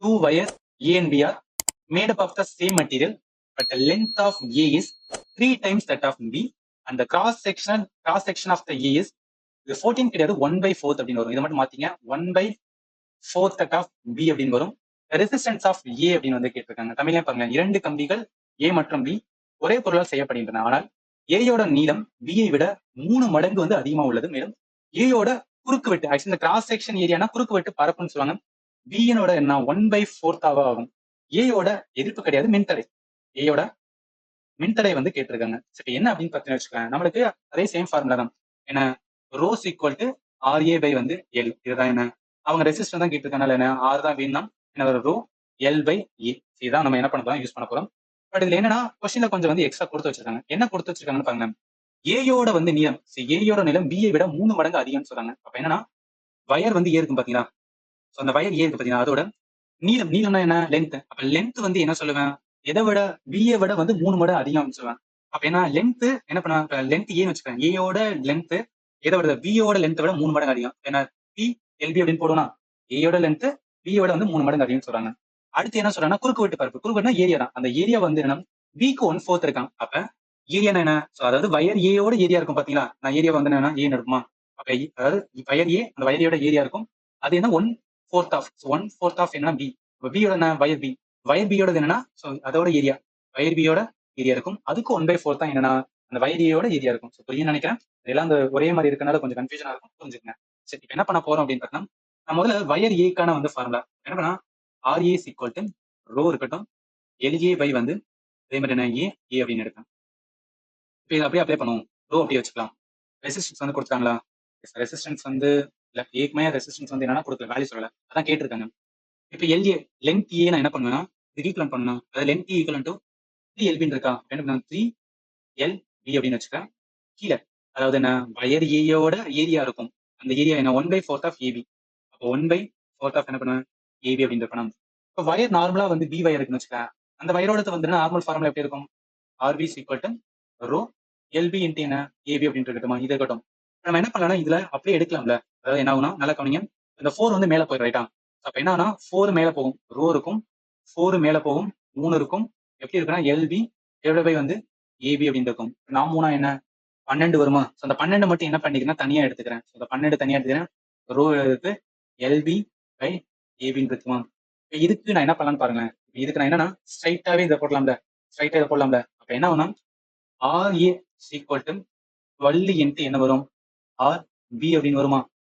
two wires A and B are made up of the same material, but the length of A is 3 times that of B, and the cross section of the A is இது 14 கிடையாது 1/4 அப்படின்னு வரும். இதை மட்டும் மாத்தீங்க 1/4 that of B அப்படின்னு வரும். Resistance of A அப்படின்னு வந்து கேட்டிருக்காங்க. தமிழ்ல பாருங்க, 2 கம்பிகள் A மற்றும் B ஒரே பொருளால் செய்யப்படுகின்றன. ஆனால் ஏயோட நீளம் B ஐ விட 3 மடங்கு வந்து அதிகமா உள்ளது. மேலும் ஏயோட குறுக்கு வெட்டு, ஆக்சுவலி இந்த கிராஸ் செக்ஷன் ஏரியானா குறுக்கு வெட்டு பரப்புன்னு சொல்லுவாங்க. பியோட என்ன 1/4 ஆகும். ஏயோட எதிர்ப்பு கிடையாது, மின்தடை. ஏயோட மின்தடை வந்து கேட்டிருக்காங்க. சரி, என்ன அப்படின்னு பார்த்தீங்கன்னு வச்சுக்கோங்க, நம்மளுக்கு அதே சேம் ஃபார்முலா தான். என்ன, rho is equal to RA by வந்து L. இதுதான் என்ன, அவங்க ரெசிஸ்டன்ஸ் தான் கேட்டிருக்கனால என்ன ஆர் தான் வேணும். என்ன வரும், ரோ எல் பை ஏ. இதுதான் நம்ம என்ன பண்ண போறோம், யூஸ் பண்ண போறோம். பட் இதுல என்னன்னா கொஸ்டின்ல கொஞ்சம் வந்து எக்ஸ்ட்ரா கொடுத்து வச்சிருக்காங்க. என்ன கொடுத்து வச்சிருக்காங்கன்னு பாருங்க. ஏயோட வந்து நீளம், ஏயோட நீளம் B ஐ விட 3 மடங்கு அதிகம்னு சொல்றாங்க. அப்ப என்னன்னா வயர் வந்து ஏ இருக்கும் பாத்தீங்களா, அந்த வயர் ஏ இருக்கு பாத்தீங்கன்னா, அதோட நீளம்னா என்ன, லென்த். அப்ப லென்த் வந்து என்ன சொல்லுவேன், எதை விட பிஏ விட வந்து 3 மடங்கு அதிகம் சொல்லுவேன். அப்ப என்ன லென்த் என்ன பண்ணுவாங்க, லென்த் ஏன்னு வச்சுக்கேன். ஏயோட லென்த் எதை விட, பியோட லென்த்தை விட 3 மடங்கு அதிகம். ஏன்னா பி எல்பி அப்படின்னு போடுவோம்னா ஏயோட லென்த் பியோட வந்து 3 மடங்கு அதிகம் சொல்றாங்க. அடுத்து என்ன சொல்றாங்கன்னா குறுக்கு வெட்டு பரப்பு. குறுக்கு வெட்டுனா ஏரியா தான். அந்த ஏரியா வந்து என்ன, பிக்கு 1/4 இருக்கான். அப்ப ஏரியா என்ன, அதாவது வயர் ஏயோட ஏரியா இருக்கும் பாத்தீங்களா, நான் ஏரியா வந்து என்ன ஏன்னு இருக்குமா. அப்ப அதாவது வயர் ஏ, அந்த வயரியோட ஏரியா இருக்கும். அது என்ன 1/4 ஆஃப் 1/4 ஆஃப் என்ன பி. பியோட என்ன, வயர் பி. வயர் பியோட என்னன்னா அதோட ஏரியா, வயர் பியோட ஏரியா இருக்கும். அதுக்கு 1/4 தான் என்னன்னா அந்த வயர் ஏயோட ஏரியா இருக்கும். புரியும் நினைக்கிறேன். இதெல்லாம் அந்த ஒரே மாதிரி இருக்கனால கொஞ்சம் கன்ஃபியூஷனா இருக்கும், புரிஞ்சுக்கங்க. சரி, இப்ப என்ன பண்ண போறோம் அப்படின்னு பார்த்தா, நான் முதல்ல வயர் ஏக்கான வந்து ஃபார்முலா என்ன பண்ணா, RA is equal to rho இருக்கட்டும், LA பை வந்து அதே மாதிரி என்ன ஏ அப்படின்னு எடுப்பேன். இப்போ இதை அப்படியே அப்ளை பண்ணுவோம். ரோ அப்படியே வச்சுக்கலாம். ரெசிஸ்டன்ஸ் வந்து கொடுத்தாங்களா, ரெசிஸ்டன்ஸ் வந்து இல்ல ஏக்குமே ரெசிஸ்டன்ஸ் வந்து என்னன்னா கொடுக்கல, வேல்யூ சொல்லல, அதான் கேட்டிருக்காங்க. இப்போ எல்ஏ லென்த் ஏ நான் என்ன பண்ணுவேன்னா ரீப்ளான் பண்ணணும். அதாவது லென்த் ஈக்குவல் டு 3LB இருக்கா, என்ன பண்ண 3LB அப்படின்னு வச்சுக்கேன். கீழே அதாவது என்ன, வயர் ஏயோட ஏரியா இருக்கும். அந்த ஏரியா என்ன 1/4 ஆஃப் ஏபி. அப்போ 1/4 ஆஃப் என்ன பண்ணுவேன், ஏபி அப்படின்னு இருக்கணும். இப்போ வயர் நார்மலா வந்து பி வயர் இருக்குன்னு வச்சுக்கேன். அந்த வயரோட வந்து நார்மல் ஃபார்முலா எப்படி இருக்கும், RB equal to rho LB into என்ன ஏபி அப்படின்னு இருக்கட்டுமா. இது இருக்கட்டும். நம்ம என்ன பண்ணலாம், இதுல அப்படியே எடுக்கலாம்ல. அதாவது என்ன ஆகும்னா, நல்லா கவனிங்க, இந்த 4 வந்து மேல போயிடும், ரைட்டா. அப்ப என்ன ஆகும்னா 4 மேல போகும், ரோ இருக்கும். 4 மேல போகும், 3 இருக்கும். எப்படி இருக்குன்னா எல்பி டிவைட் பை வந்து ஏபி அப்படின்னு இருக்கும். நான் 3 என்ன 12 வருமா. அந்த 12 மட்டும் என்ன பண்ணிக்கிறேன்னா தனியா எடுத்துக்கிறேன். அந்த 12 தனியா எடுத்துக்கிறேன். ரோ இருக்கு, எல்பி பை ஏபின்னு இருக்குமா. இதுக்கு நான் என்ன பண்ணலாம்னு பாருங்க. இதுக்கு நான் என்னன்னா ஸ்ட்ரைட்டாவே இதை போடலாம்ல, ஸ்ட்ரைட்டா இதை போடலாம்ல. அப்ப என்ன ஆகும்னா RA ஈக்குவல் டு 12 இன்ட்டு என்ன வரும், RB அப்படின்னு வருமா.